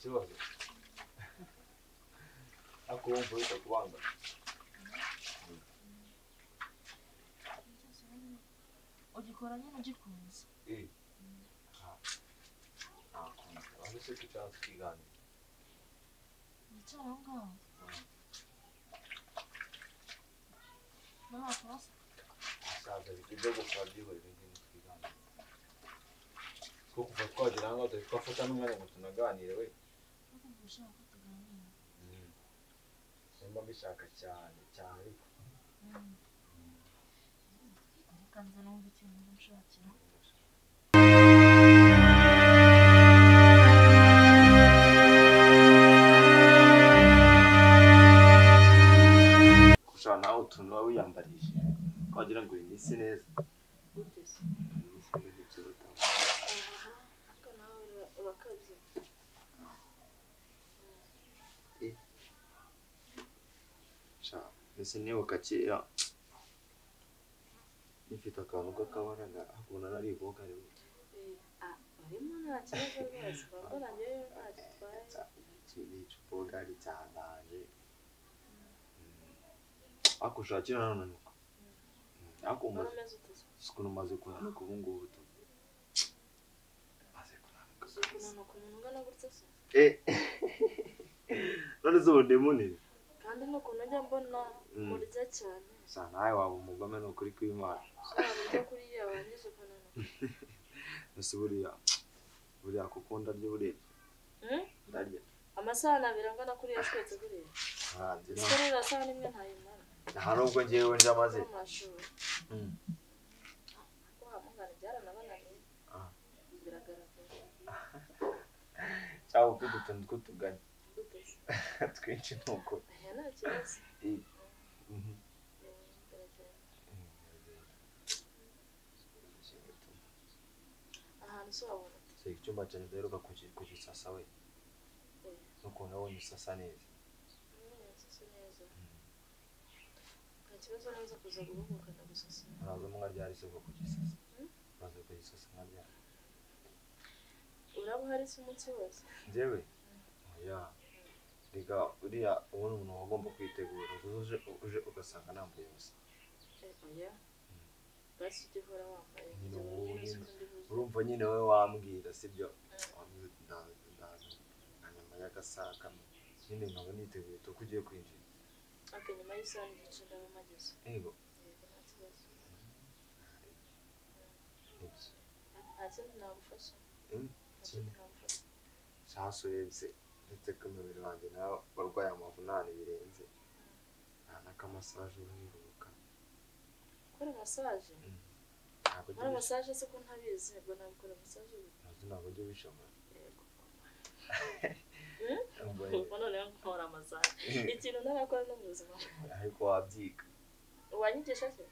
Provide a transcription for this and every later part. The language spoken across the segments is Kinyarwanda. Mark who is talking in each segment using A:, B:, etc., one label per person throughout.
A: kibazo ako wumva bitakubanga
B: ugikora nyine ugikunze
A: aho se tucyangwa tukiganira
B: wicara aho ngaho mama turasa
A: asaza ibyo gukora byihorera ngene tukiganira ko kuva twagera hano twafata n'umwanya ngo tunaganire we
B: ukumva ushaka ko tuganira
A: simba mbishaka cyane ariko
B: reka nze numva ikintu nshakira
A: kushana nawe utuntu wawe wiyambarije wagira ngo uri isi neza
B: gutese ariko nawe urakabye
A: ese nibuka kera nifite akantu k'akabaraga akubona nari iboga rero
B: barimo nta kibazo rwose bakora njyewe nta gitwaye
A: icupa gari cyandanje akushakira nananuka ukuntu maze kunanuka ubu ngubu maze kunanuka
B: kunanuka umuntu ungana gutya se
A: none zo ndi munini
B: kandi n'ukuntu njya mbona murya cyane
A: sa nawe waba umugome ni ukuri kw'Imana
B: urya kuriya wangize kunanuka
A: ese buriya kuko ndarya buriya ndarya
B: amasahani abiri angana kuriya twetse kuriya sikorera sahani imwe ntayimara
A: nta nubwo ngewe ndya maze
B: ko hamungana byaranabananiye biragaragara
A: cyangwa ufite utuntu tw'utugani
B: dutese
A: twinshi nuko
B: nta kibazo ahantu se wabona
A: se icyumba cyanjye udaheruka kugisasa we n'ukuntu wabonye isasa neza
B: nta kibazo neza kuza guhuguka ndagusasa
A: ntabwo mwa ryari se bwo kugisasa maze kugisasa nka ryari
B: uraba uhari se umunsi wose
A: njyewe oya reka uriya ubona umuntu wagomba kwitegura uje ugasanga nambaye ubusa
B: oya basi ujye uhora wambaye
A: urumva nyine wowe wambwira sibyo nta nyama y'agasaka nyine nkaba niteguye ko ugiye kwinjira
B: nyuma y'isaha n'igice ndaba mageze
A: yego
B: nta kibazo nta kindi nagufasha
A: cyasurebye ndetse ko umubiri wanjye nawe warwaye amavunane birenze nta n'akamasaje uriruka
B: gukora masaje gukora masaje se ko ntabizi nibwo nabikora masaje
A: ntabwo ujya ubishobora
B: none nkora masaje ikintu ntarakora no mu buzima
A: ariko wabyiga
B: uwanyigisha se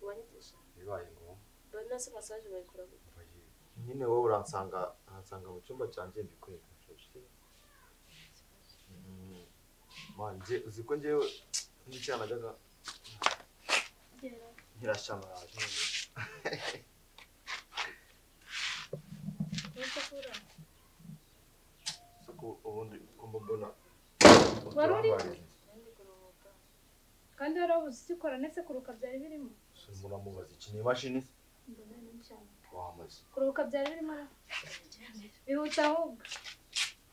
B: uwanyigisha
A: bibaye ngombwa
B: none se masaje bayikora gute
A: nyine wowe uransanga mu cyumba cyanjye mbikwereka manje uzi ko njyewe n'icyana gaga nkirashamaraje soko ubundi kumba mbona
C: waruri kandi warabuze ikikora nese kuruka byari birimo
A: muramubaza iki ni imashini se wamaze
C: kuruka byari birimo bihuta ahubwo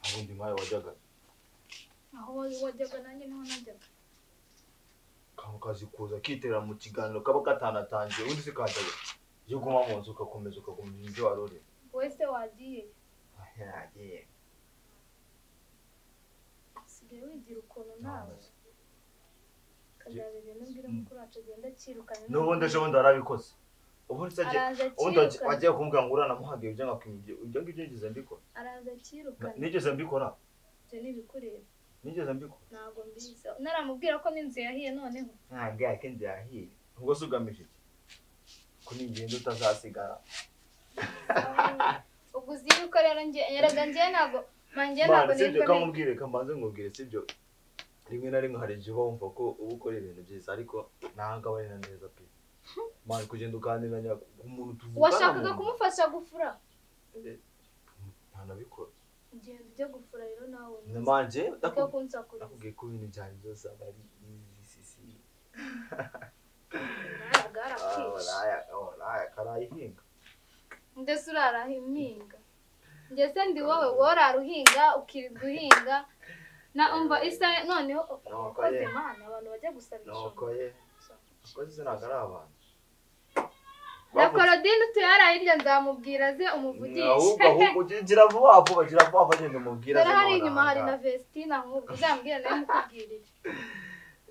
A: ubundi nkayo wajyaga
C: aho wajyaga nanjye niho najyaga
A: kazi kuza kitera mu kiganiro kaba katanatangiye undi se kajyaga yo guma mu nzu ugakomeza ibyo warore
C: wese wagiye
A: yagiye
C: sigaye wigira ukuntu nawe kazaba ibintu mbwira mukuru wacu agenda akirukanye
A: n'ubundi ejo bundi warabikoze ubundi wagiye kumbwira ngo uranamuhagiye ibyo ngakwiye ibyo ngibyo nigeze mbikora
C: araza akirukanye
A: nigeze mbikora
C: ibyo ntibikureba
A: nigeze mbikora
C: ntabwo mbizi naramubwira ko n'inzu yahiye noneho
A: ntabwo yakenze yahiye ubwo se ugamije iki ko ningenda utazasigara
C: ubwo uzi yuko rero yaraga njye ntabwo manjye ntabwo
A: nibwo kamubwire kambanze ngubwire sibyo rimwe na rimwe hari igihe wumva ko uba ukora ibintu byiza ariko ntabwo aba ari na neza pe mani kugenda ukandiranya umuntu tuvugana
C: washakaga kumufasha gufura
A: ntanabikora
C: ugenda ujya gufura rero nawe
A: namanje
C: kunsakuriza
A: nakubwiye ko ibintu byanjye byose aba ari easy oraya karayihinga
C: ndetse urarahiminga ngese ndi wowe woraruhinga ukirirwa uhinga na umva isa noneho ukoze mana abantu bajya gusabisha
A: nokoye akoze ntabwo ari abantu
C: na Claudine tuyaraye iryo nzamubwira ze umuvugisha
A: ahubwo gira vuba genda umubwira
C: ze hari inyuma hari na Vestina ahubwo uzambwira nawe mukubwirire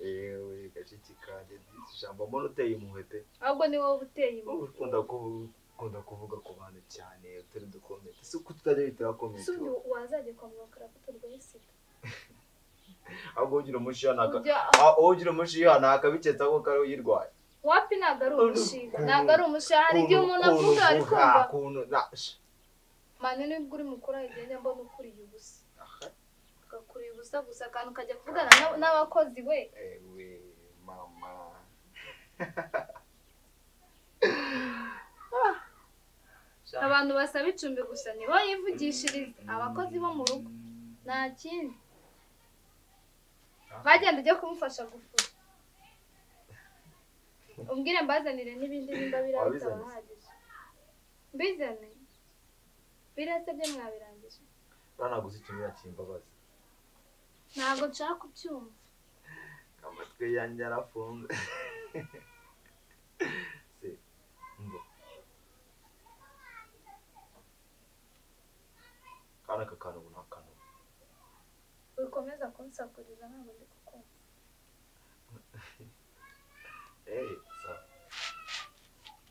A: ewe gashiki kanje ijambo mbona uteye umuhete
C: ahubwo ni wowe uteye impuhwe
A: ukunda kuvuga ku bantu cyane utari dukomete si uko tutajya bitera komete
C: si wazajya kwa muganga arakuturwaye sida
A: ahubwo ugira umushiha ntakabiketse ahubwo kari uyirwaye
C: wapi ntabwo ari umushiha ntabwo ari umushiha hari igihe umuntu avuga ari kumva mani nibwo uri mukuru ahigenda mbona ukuriye ubusa ugakuriye ubusa gusa akantu ukajya kuvugana n'abakozi we
A: ewe mama
C: abantu basaba icumbi gusa nibo yivugishiriza abakozi bo mu rugo nta kindi bagenda ujya kumufasha gufura umbwire mbazanire n'ibindi nimba birahita bahagije mbizane biretse byo mwabirangije
A: uranaguze ikintu yakimbabaza
C: ntabwo nshaka kubyumva
A: amatwi yanjye arafunze se ngo kana kakano bunakano
C: ukomeza kunsakuriza ntabwo ndi kukumva
A: sa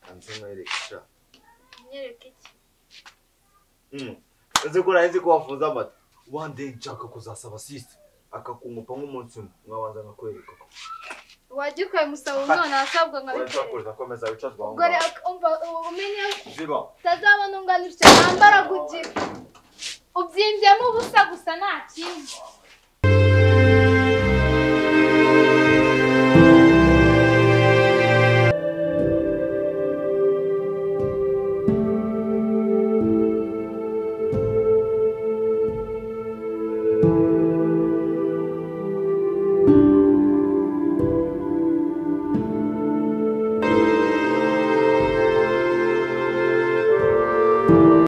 A: kanze mwerekisha
C: nyereka iki
A: nzi ko nahise ko wafunze amata one day nshaka kuzasaba sisi akakungupa nk'umunsi umwe mwabanza nkakwereka ko
C: wajya ukamusaba umwana asabwa nkabikwereka
A: komeza wicazwa
C: ubwo umva umenye
A: ziba
C: utazabona ungana utyo nambara kugira ubyimbyemo ubusa gusa nta kindi